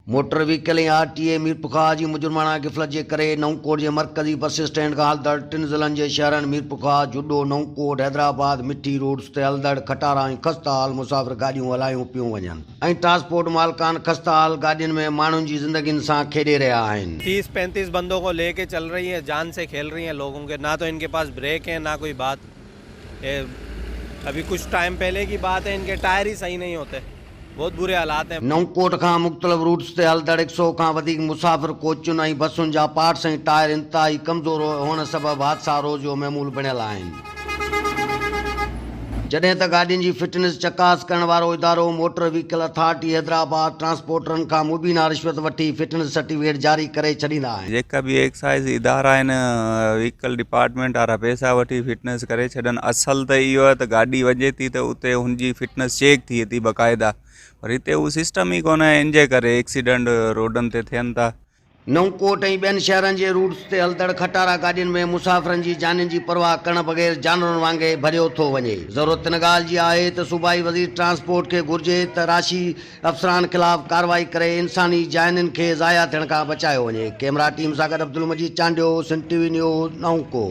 Motor vehicle RTA मीरपुखा जी मुजुर्माना गिफ़्त जे करे नवकोट जे मरकज़ी bus stand खां हलंदड़ टिनि ज़िलनि जे शहरनि मीरपुखा, जुडो, नवकोट, हैदराबाद, मिठी रोड्स ते हलंदड़ खटारा ऐं खस्ता हाल मुसाफ़िर गाॾियूं हलायूं पियूं वञनि ऐं ट्रांसपोर्ट मालकान खस्ता हाल गाॾियुनि में माण्हुनि जी ज़िंदगियुनि सां खेॾे रहिया आहिनि। 30-35 बंदों को लेके चल रही है, जान से खेल रही हैं लोगों के। ना तो इनके पास ब्रेक है ना कोई बात। अभी कुछ टाइम पहले की बात है, इनके टायर ही सही नहीं होते, बहुत बुरे हालात हैं। नवकोट खां मुख़्तलिफ़ रूट्स ते हलंदड़ 100 खां वधीक मुसाफ़िर कोचुनि ऐं बसुनि जा पार्ट्स ऐं टायर इंतिहाई कमज़ोर हुअण सबबि हादसा रोज़ जो महमूल बणियल आहिनि। जॾहिं त गाॾियुनि जी फिटनेस चकास करण वारो इदारो मोटर व्हीकल अथॉरिटी हैदराबाद ट्रांसपोर्टरनि खां मुबीना रिश्वत वठी फिटनेस सर्टिफिकेट जारी करे छॾींदा आहिनि। जेका बि एक्साइज़ इदारा आहिनि, व्हीकल डिपार्टमेंट वारा पैसा वठी फिटनेस करे छॾनि। असल त इहो आहे त गाॾी वञे थी त उते हुनजी फिटनेस चेक थिए थी बाक़ाइदा, पर हिते उहो सिस्टम ई कोन्हे। इन जे करे एक्सीडेंट रोडनि ते थियनि था। नवकोट ऐं ॿियनि शहरनि जे रूट्स ते हलंदड़ खटारा गाॾियुनि में मुसाफ़िरनि जी जानियुनि जी परवाह करण बग़ैर जानवरनि वांगुरु भरियो थो वञे। ज़रूरत इन ॻाल्हि जी आहे त सूबाई वज़ीर ट्रांसपोर्ट खे घुर्जे त राशि अफ़सरान ख़िलाफ़ कार्रवाई करे इंसानी जानियुनि खे ज़ाया थियण खां बचायो वञे। कैमरा टीम सां गॾु अब्दुल मजीद चांडियो, सिंध टीवी न्यूज़, नवकोट।